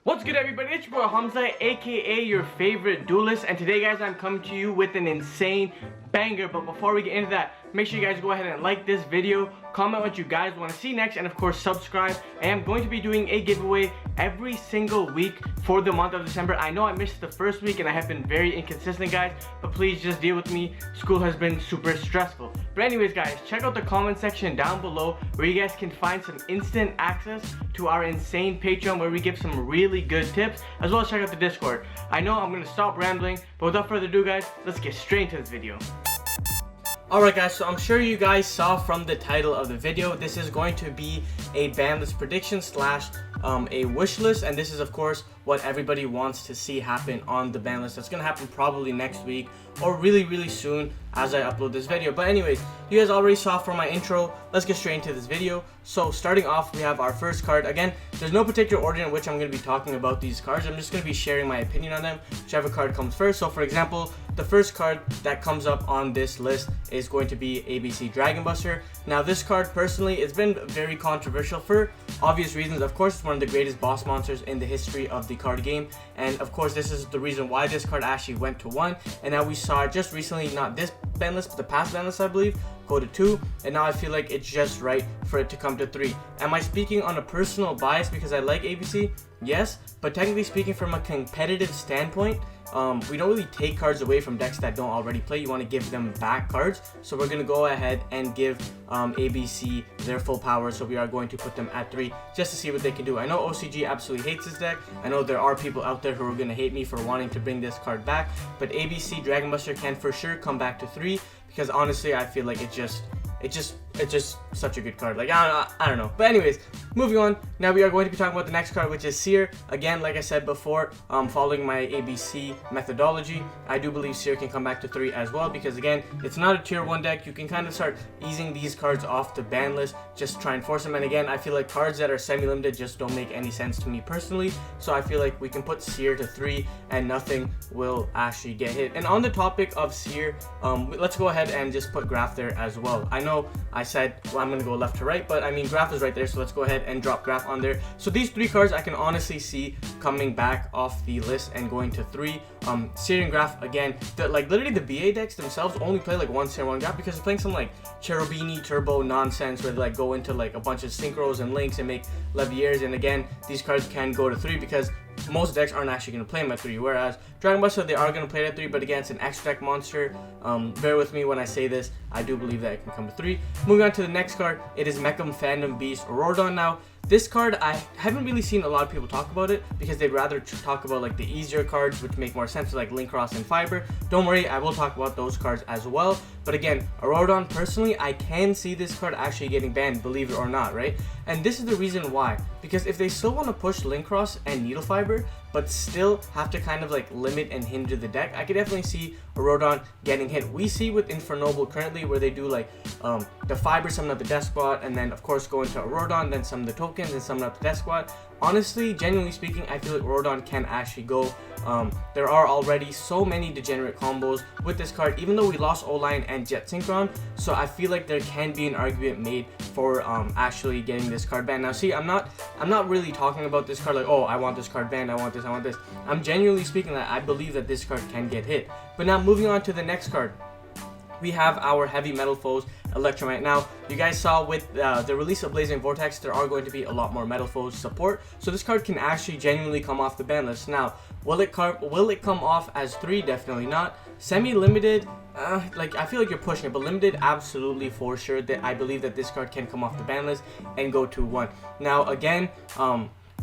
What's good, everybody? It's your boy Hamza, aka your favorite duelist, and today, guys, I'm coming to you with an insane banger. But before we get into that, make sure you guys go ahead and like this video, comment what you guys want to see next, and of course subscribe. I am going to be doing a giveaway every single week for the month of December. I know I missed the first week and I have been very inconsistent, guys, but please just deal with me. School has been super stressful. But anyways, guys, check out the comment section down below where you guys can find some instant access to our insane Patreon where we give some really good tips, as well as check out the Discord. I know I'm gonna stop rambling, but without further ado, guys, let's get straight into this video. Alright, guys, so I'm sure you guys saw from the title of the video, this is going to be a ban list prediction slash a wish list, and this is of course what everybody wants to see happen on the ban list. That's gonna happen probably next week or really soon as I upload this video. But anyways, you guys already saw from my intro. Let's get straight into this video. So starting off, we have our first card. Again, there's no particular order in which I'm going to be talking about these cards. I'm just going to be sharing my opinion on them, whichever card comes first. So for example, the first card that comes up on this list is going to be ABC Dragon Buster. Now this card, personally, it's been very controversial for obvious reasons. Of course, it's one of the greatest boss monsters in the history of the card game, and of course this is the reason why this card actually went to 1, and now we saw just recently, not this ban list but the past ban list, I believe, go to 2, and now I feel like it's just right for it to come to 3. Am I speaking on a personal bias because I like ABC? Yes, but technically speaking, from a competitive standpoint, we don't really take cards away from decks that don't already play. You want to give them back cards, so we're going to go ahead and give ABC their full power. So we are going to put them at 3 just to see what they can do. I know OCG absolutely hates this deck. I know there are people out there who are going to hate me for wanting to bring this card back, but ABC Dragon Buster can for sure come back to 3 because honestly I feel like it's just such a good card. Like, I don't know. But anyways, moving on. Now we are going to be talking about the next card, which is Seer. Again, like I said before, following my ABC methodology, I do believe Seer can come back to 3 as well, because again, it's not a tier 1 deck. You can kind of start easing these cards off the ban list, just try and force them. And again, I feel like cards that are semi-limited just don't make any sense to me personally, so I feel like we can put Seer to 3 and nothing will actually get hit. And on the topic of Seer, let's go ahead and just put Graph there as well. I know I said, well, I'm going to go left to right, but I mean Graph is right there, so let's go ahead and drop Graph on there. So these 3 cards I can honestly see coming back off the list and going to 3. Seer and Graph, again, like literally the BA decks themselves only play like 1 Seer, 1 Graph, because they're playing some like Cherubini Turbo nonsense where they like go into like a bunch of synchros and links and make Leviers, and again, these cards can go to 3 because most decks aren't actually going to play them at 3, whereas Dragon Buster, they are going to play it at 3, but again, it's an extra deck monster. Bear with me when I say this, I do believe that it can come to 3. Moving on to the next card, it is Mecham Fandom Beast Aurorodon. Now, this card, I haven't really seen a lot of people talk about it because they'd rather talk about like the easier cards, which make more sense, like Link Cross and Fiber. Don't worry, I will talk about those cards as well. But again, Aurorodon, personally, I can see this card actually getting banned, believe it or not, right? And this is the reason why. Because if they still want to push Link Cross and Needle Fiber, but still have to kind of like limit and hinder the deck, I could definitely see Aurorodon getting hit. We see with Infernoble currently where they do like the Fiber summon up the Death Squad, and then of course go into Aurorodon, then summon the tokens and summon up the Death Squad. Honestly, genuinely speaking, I feel like Aurorodon can actually go. There are already so many degenerate combos with this card, even though we lost O-Line and Jet Synchron, so I feel like there can be an argument made for actually getting this card banned. Now see, I'm not really talking about this card like, oh, I want this card banned, I want this. I'm genuinely speaking that I believe that this card can get hit. But now moving on to the next card, we have our heavy metal foes, Electromite. Now, you guys saw with the release of Blazing Vortex, there are going to be a lot more metal foes support, so this card can actually genuinely come off the ban list. Now, will it come off as 3? Definitely not. Semi-limited, like I feel like you're pushing it, but limited, absolutely for sure. That I believe that this card can come off the ban list and go to 1. Now, again,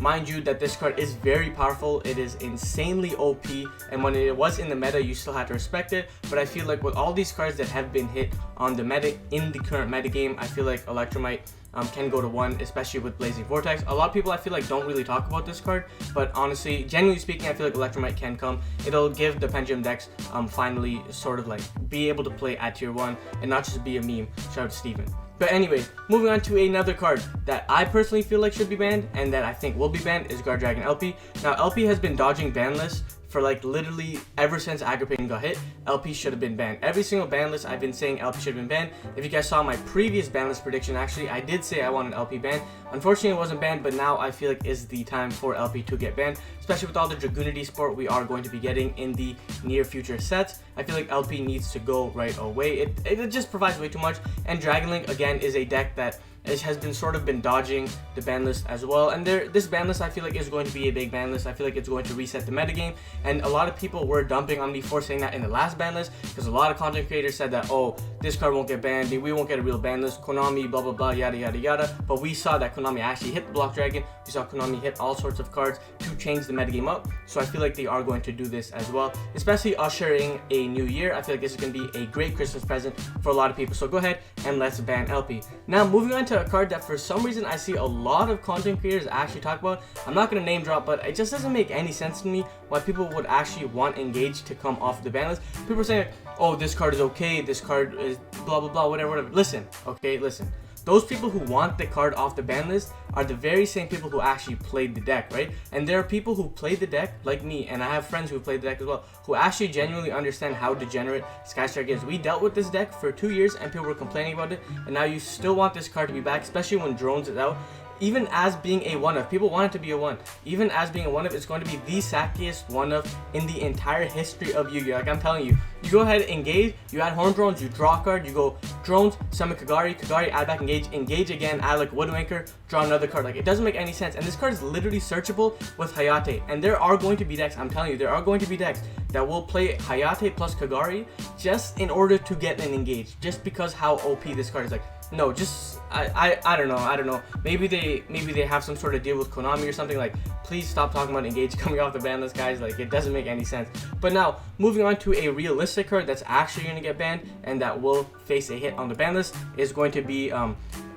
mind you that this card is very powerful. It is insanely OP, and when it was in the meta, you still had to respect it. But I feel like with all these cards that have been hit on the meta in the current meta game, I feel like Electromite can go to 1, especially with Blazing Vortex. A lot of people, I feel like, don't really talk about this card, but honestly, genuinely speaking, I feel like Electromite can come. It'll give the Pendulum decks finally sort of like be able to play at tier 1 and not just be a meme. Shout out to Steven. But anyways, moving on to another card that I personally feel like should be banned and that I think will be banned is Guard Dragon LP. Now, LP has been dodging ban lists for like literally ever since Agrippine got hit, LP should have been banned. Every single ban list I've been saying LP should have been banned. If you guys saw my previous ban list prediction, actually I did say I want an LP ban. Unfortunately it wasn't banned, but now I feel like is the time for LP to get banned, especially with all the Dragoonity support we are going to be getting in the near future sets. I feel like LP needs to go right away. It just provides way too much, and Dragon Link again is a deck that has been sort of been dodging the ban list as well, and this ban list I feel like is going to be a big ban list. I feel like it's going to reset the metagame, and a lot of people were dumping on me for saying that in the last ban list, because a lot of content creators said that, oh, this card won't get banned, we won't get a real ban list, Konami blah blah blah yada yada yada. But we saw that Konami actually hit the Block Dragon, we saw Konami hit all sorts of cards to change the metagame up, so I feel like they are going to do this as well, especially ushering a new year. I feel like this is going to be a great Christmas present for a lot of people, so go ahead and let's ban LP. Now moving on to a card that for some reason I see a lot of content creators actually talk about. I'm not going to name drop, but it just doesn't make any sense to me why people would actually want Engage to come off the ban list. People are saying, oh, this card is okay, this card is blah blah blah, whatever. Listen, okay, listen. Those people who want the card off the ban list are the very same people who actually played the deck, right? And there are people who played the deck like me, and I have friends who played the deck as well, who actually genuinely understand how degenerate Skystrike is. We dealt with this deck for 2 years and people were complaining about it, and now you still want this card to be back, especially when Drones is out. Even as being a 1-of, people want it to be a 1. Even as being a 1-of, it's going to be the sackiest 1-of in the entire history of Yu-Gi-Oh! Like I'm telling you, you go ahead, engage, you add Horn Drones, you draw a card, you go Drones, summon Kagari, add back engage again, add like Woodwanker, draw another card. Like it doesn't make any sense. And this card is literally searchable with Hayate. And there are going to be decks, I'm telling you, there are going to be decks that will play Hayate plus Kagari just in order to get an engage, just because how OP this card is. Like, no, just I don't know. Maybe they have some sort of deal with Konami or something. Like, please stop talking about Engage coming off the ban list, guys. Like, it doesn't make any sense. But now, moving on to a realistic card that's actually going to get banned and that will face a hit on the ban list is going to be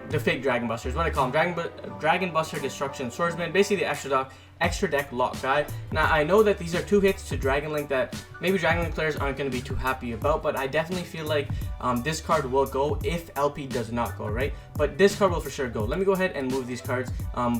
the fake Dragon Buster is what I call him. Dragon Buster Destruction Swordsman, basically the extra deck lock guy. Now I know that these are 2 hits to Dragon Link that maybe Dragon Link players aren't going to be too happy about, but I definitely feel like this card will go if LP does not go, right? But this card will for sure go. Let me go ahead and move these cards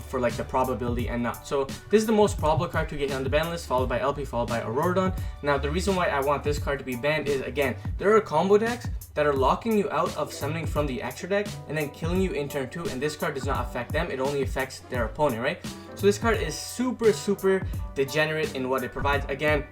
for like the probability and not. So this is the most probable card to get hit on the ban list, followed by LP, followed by Auroradon. Now the reason why I want this card to be banned is, again, there are combo decks that are locking you out of summoning from the extra deck and then killing you in turn 2, and this card does not affect them, it only affects their opponent, right? So this card is super degenerate in what it provides. Again,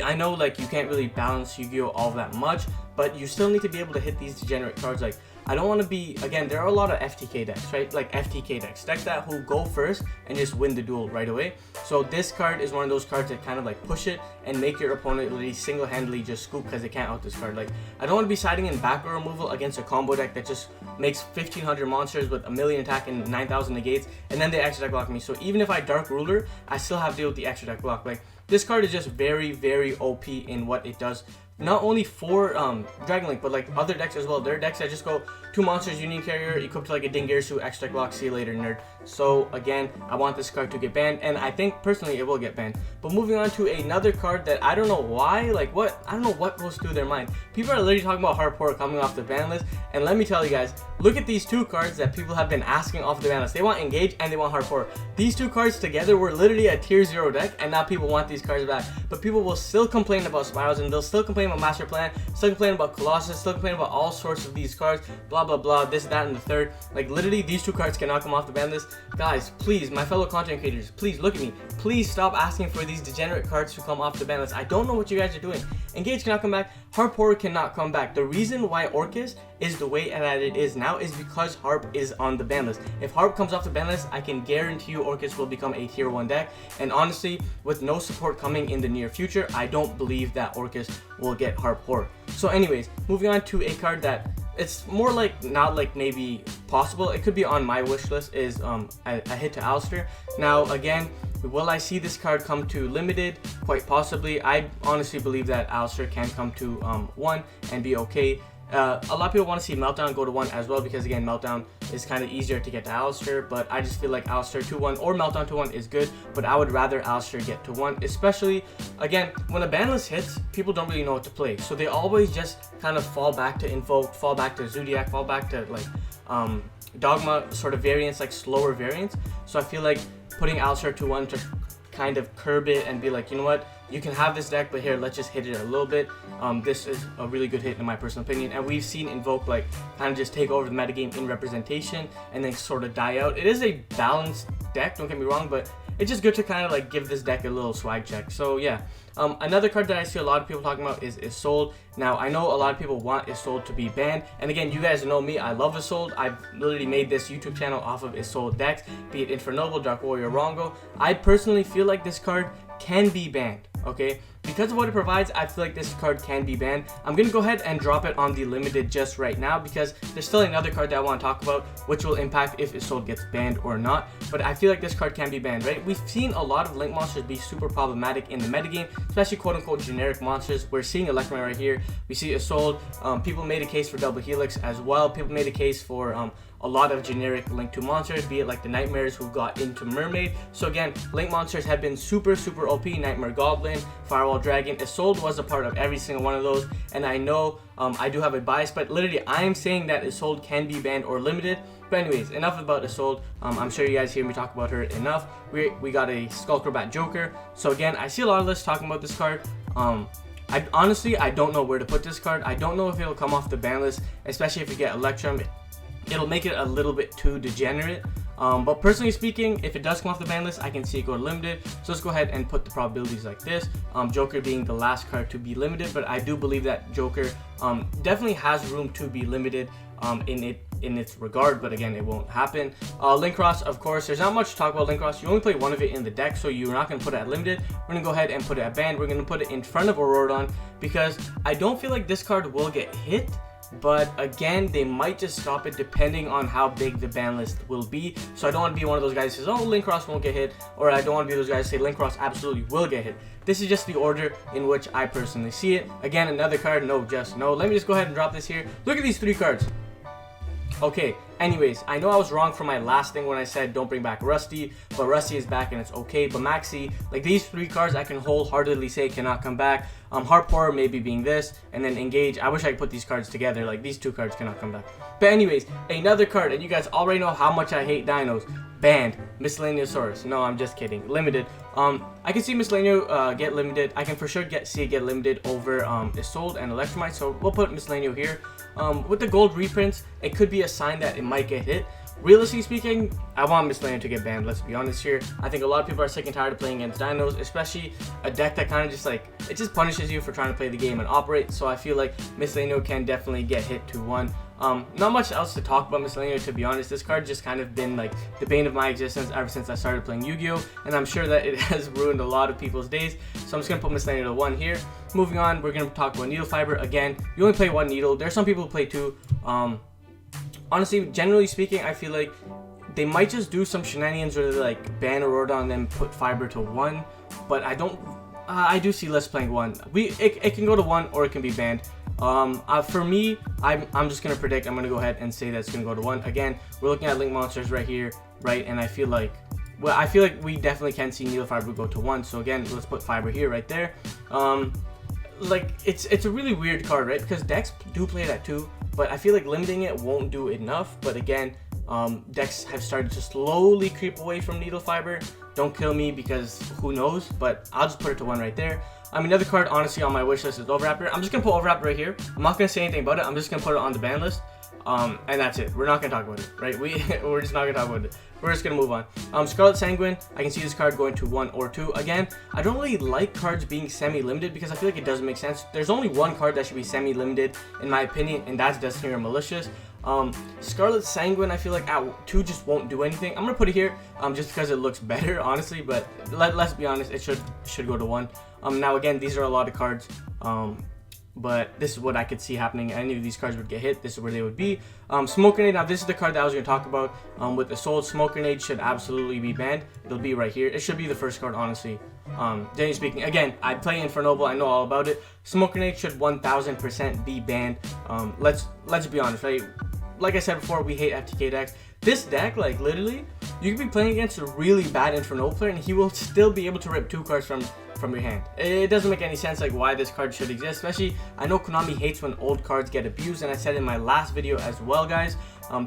I know like you can't really balance Yu-Gi-Oh! All that much, but you still need to be able to hit these degenerate cards. Like, I don't want to be, again, there are a lot of FTK decks, right? Like FTK decks that who go first and just win the duel right away. So this card is one of those cards that kind of like push it and make your opponent really single-handedly just scoop because they can't out this card. Like, I don't want to be siding in back row removal against a combo deck that just makes 1500 monsters with 1,000,000 attack and 9,000 negates, and then they extra deck block me. So even if I Dark Ruler, I still have to deal with the extra deck block. Like, this card is just very OP in what it does. Not only for Dragon Link, but like other decks as well. There are decks that just go 2 monsters, Union Carrier, equipped to like a Dingirsu, extra deck block, see you later, nerd. So again, I want this card to get banned, and I think personally it will get banned. But moving on to another card that I don't know why, like I don't know what goes through their mind. People are literally talking about Harp Horror coming off the ban list, and let me tell you guys, look at these 2 cards that people have been asking off the ban list. They want Engage and they want Harp Horror. These 2 cards together were literally a tier 0 deck, and now people want these cards back. But people will still complain about Spirals, and they'll still complain about Master Plan, still complain about Colossus, still complain about all sorts of these cards, blah blah blah, this, that, and the third. Like, literally these 2 cards cannot come off the ban list. Guys, please, my fellow content creators, please look at me. Please stop asking for these degenerate cards to come off the ban list. I don't know what you guys are doing. Engage cannot come back, Harp Horror cannot come back. The reason why Orcus is the way that it is now is because Harp is on the ban list. If Harp comes off the ban list, I can guarantee you Orcus will become a tier 1 deck, and honestly, with no support coming in the near future, I don't believe that Orcus will get Harp Horror. So anyways, moving on to a card that it's more like, not like maybe possible, it could be on my wish list, is a hit to Alistair. Now again, will I see this card come to limited? Quite possibly. I honestly believe that Alistair can come to 1 and be okay. A lot of people want to see Meltdown go to 1 as well, because again, Meltdown is kind of easier to get to Alistair, but I just feel like Alistair to 1 or Meltdown to 1 is good, but I would rather Alistair get to 1, especially, again, when a ban list hits, people don't really know what to play, so they always just kind of fall back to Invoke, fall back to Zodiac, fall back to like Dogma sort of variants, like slower variants. So I feel like putting Alistair to 1 to kind of curb it and be like, you know what, you can have this deck, but here, let's just hit it a little bit. This is a really good hit in my personal opinion, and we've seen Invoke like kind of just take over the metagame in representation and then sort of die out. It is a balanced deck, don't get me wrong, but it's just good to kind of like give this deck a little swag check. So yeah, another card that I see a lot of people talking about is Isolde. Now I know a lot of people want Isolde to be banned, and again, you guys know me, I love Isolde. I've literally made this YouTube channel off of Isolde decks, be it Infernoble, Dark Warrior, Rongo. I personally feel like this card can be banned, okay? Because of what it provides, I feel like this card can be banned. I'm going to go ahead and drop it on the limited just right now because there's still another card that I want to talk about which will impact if Isolde gets banned or not. But I feel like this card can be banned, right? We've seen a lot of link monsters be super problematic in the metagame, especially quote-unquote generic monsters. We're seeing Electrum right here. We see Isolde. People made a case for Double Helix as well. People made a case for a lot of generic Link 2 monsters, be it like the Nightmares who got into Mermaid. So again, Link monsters have been super OP. Nightmare Goblin, Firewall Dragon, Isolde was a part of every single one of those. And I know I do have a bias, but literally I am saying that Isolde can be banned or limited. But anyways, enough about Isolde. I'm sure you guys hear me talk about her enough. We got a Skullcrobat Joker. So again, I see a lot of lists talking about this card. Honestly, I don't know where to put this card. I don't know if it'll come off the ban list, especially if you get Electrum. It'll make it a little bit too degenerate. But personally speaking, if it does come off the ban list, I can see it go limited. So let's go ahead and put the probabilities like this. Joker being the last card to be limited, but I do believe that Joker definitely has room to be limited in its regard, but again, it won't happen. Linkross, of course, there's not much to talk about Linkross. You only play one of it in the deck, so you're not going to put it at limited. We're going to go ahead and put it at banned. We're going to put it in front of Aurorodon because I don't feel like this card will get hit. But again, they might just stop it depending on how big the ban list will be. So I don't want to be one of those guys who says, oh, Linkross won't get hit, or I don't want to be those guys who say Linkross absolutely will get hit. This is just the order in which I personally see it. Again, another card, no, just no. Let me just go ahead and drop this here. Look at these 3 cards. Okay, anyways, I know I was wrong for my last thing when I said don't bring back Rusty, but Rusty is back and it's okay. But Maxi, like these 3 cards I can wholeheartedly say cannot come back. Heart Pourer maybe being this, and then Engage. I wish I could put these cards together. Like these 2 cards cannot come back. But anyways, another card, and you guys already know how much I hate dinos. Banned. Miscellaneousaurus. No, I'm just kidding. Limited. I can see Miscellaneous get limited. I can for sure see it get limited over Isolde and Electromite. So we'll put Miscellaneous here. With the gold reprints, it could be a sign that it might get hit. Realistically speaking, I want Miscellaneous to get banned, let's be honest here. I think a lot of people are sick and tired of playing against dinos, especially a deck that kind of just like, it just punishes you for trying to play the game and operate. So I feel like Miscellaneous can definitely get hit to 1. Not much else to talk about Miscellaneous, to be honest. This card just kind of been like the bane of my existence ever since I started playing Yu-Gi-Oh! And I'm sure that it has ruined a lot of people's days. So I'm just going to put Miscellaneous to 1 here. Moving on, we're going to talk about Needle Fiber. Again, you only play 1 needle. There's some people who play 2. Honestly, generally speaking, I feel like they might just do some shenanigans where they like ban Aurorodon and then put Fiber to 1. But I do see less playing 1. It can go to 1 or it can be banned. For me, I'm just gonna predict. I'm gonna go ahead and say that it's gonna go to 1. Again, we're looking at Link monsters right here, right? And I feel like we definitely can see Needle Fiber go to 1. So again, let's put Fiber here, right there. Like it's a really weird card, right? Because decks do play it at 2, but I feel like limiting it won't do enough. But again, decks have started to slowly creep away from Needle Fiber. Don't kill me because who knows, but I'll just put it to 1 right there. Another card honestly on my wish list is Overwrapper. I'm just gonna put Overwrapper right here. I'm not gonna say anything about it. I'm just gonna put it on the ban list. And that's it. We're not gonna talk about it, right? We're just not gonna talk about it. We're just gonna move on. Scarlet Sanguine, I can see this card going to 1 or 2. Again, I don't really like cards being semi-limited because I feel like it doesn't make sense. There's only one card that should be semi-limited in my opinion, and that's Destiny or Malicious. Scarlet Sanguine, I feel like at 2 just won't do anything. I'm gonna put it here just because it looks better, honestly. But let's be honest, it should go to 1. Now again, these are a lot of cards. But this is what I could see happening. Any of these cards would get hit. This is where they would be. Smoke Grenade. Now this is the card that I was going to talk about. With the Soul, Smoke Grenade should absolutely be banned. It'll be right here. It should be the first card, honestly. Generally speaking, again, I play Infernoble. I know all about it. Smoke Grenade should 1000% be banned. Let's be honest, right? Like I said before, we hate FTK decks. This deck, like literally, you could be playing against a really bad Infernoble player, and he will still be able to rip 2 cards from from your hand. It doesn't make any sense like why this card should exist, especially I know Konami hates when old cards get abused, and I said in my last video as well, guys.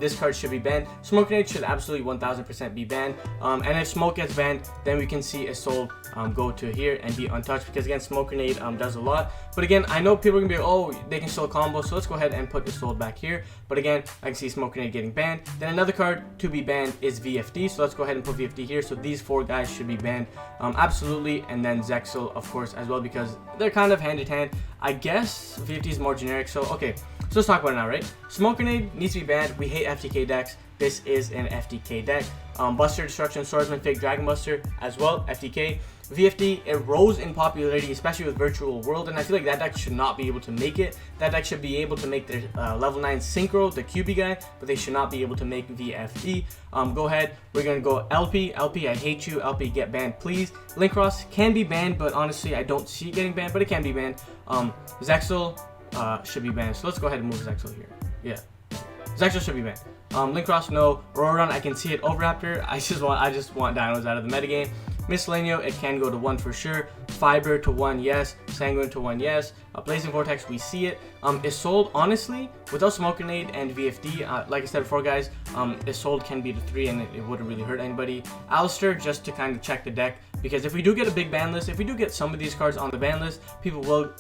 This card should be banned. Smoke Grenade should absolutely 1000% be banned. And if Smoke gets banned, then we can see Isolde go to here and be untouched, because again, Smoke Grenade does a lot. But again, I know people are gonna be like, oh, they can still combo, so let's go ahead and put Isolde back here. But again, I can see Smoke Grenade getting banned. Then another card to be banned is VFD, so let's go ahead and put VFD here. So these 4 guys should be banned absolutely, and then Zexal of course as well, because they're kind of hand in hand. I guess VFD is more generic, so okay. So let's talk about it now, right? Smoke Grenade needs to be banned. We hate FTK decks. This is an FTK deck. Buster, Destruction, Swordsman, Fake Dragon Buster as well, FTK. VFD, it rose in popularity, especially with Virtual World, and I feel like that deck should not be able to make it. That deck should be able to make their level 9 Synchro, the QB guy, but they should not be able to make VFD. Go ahead, we're going to go LP. LP, I hate you. LP, get banned, please. Linkross can be banned, but honestly, I don't see it getting banned, but it can be banned. Zexal should be banned, so let's go ahead and move Zexal here. Yeah, Zexal should be banned. Linkross, no. Roran, I can see it. Overraptor, I just want dinos out of the metagame. Miscellaneous, it can go to 1 for sure. Fiber to 1, yes. Sanguine to 1, yes. Blazing Vortex, we see it. Isolde, honestly, without Smoke Grenade and VFD, like I said before, guys, Isolde can be to 3 and it wouldn't really hurt anybody. Alistair, just to kind of check the deck, because if we do get a big ban list, if we do get some of these cards on the ban list, people will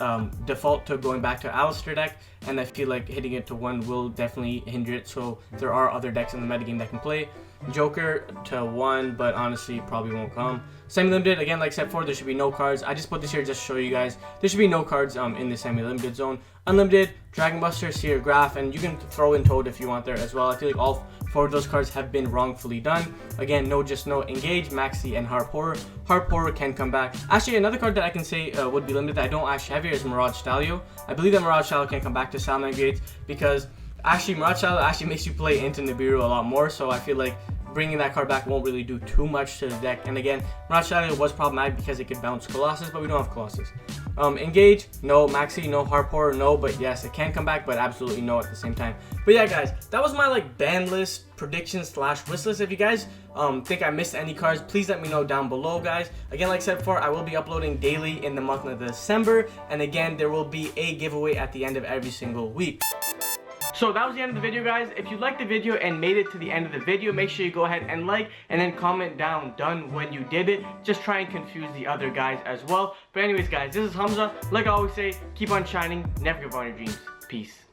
default to going back to Alistair deck, and I feel like hitting it to 1 will definitely hinder it, so there are other decks in the metagame that can play. Joker to 1, but honestly probably won't come. Semi-limited, again, like I said before, there should be no cards. I just put this here just to show you guys. There should be no cards in the semi-limited zone. Unlimited, Dragon Buster, Seer Graph, and you can throw in Toad if you want there as well. I feel like all 4 of those cards have been wrongfully done. Again, no, just no. Engage, Maxi, and Harp Horror. Harp Horror can come back. Actually, another card that I can say would be limited that I don't actually have here is Mirage Stalio. I believe that Mirage Stalio can come back to Salamang Gates, because actually Mirage Stalio actually makes you play into Nibiru a lot more, so I feel like bringing that card back won't really do too much to the deck. And again, Mirage Stalio was problematic because it could bounce Colossus, but we don't have Colossus. Engage, no. Maxi, no. Harp Horror, no. But yes, it can come back, but absolutely no at the same time. But yeah, guys, that was my like ban list predictions / wish list. If you guys think I missed any cards, please let me know down below, guys. Again, like I said before, I will be uploading daily in the month of December, and again, there will be a giveaway at the end of every single week. So that was the end of the video, guys. If you liked the video and made it to the end of the video, make sure you go ahead and like, and then comment down done when you did it. Just try and confuse the other guys as well. But anyways, guys, this is Hamza. Like I always say, keep on shining, never give up on your dreams. Peace.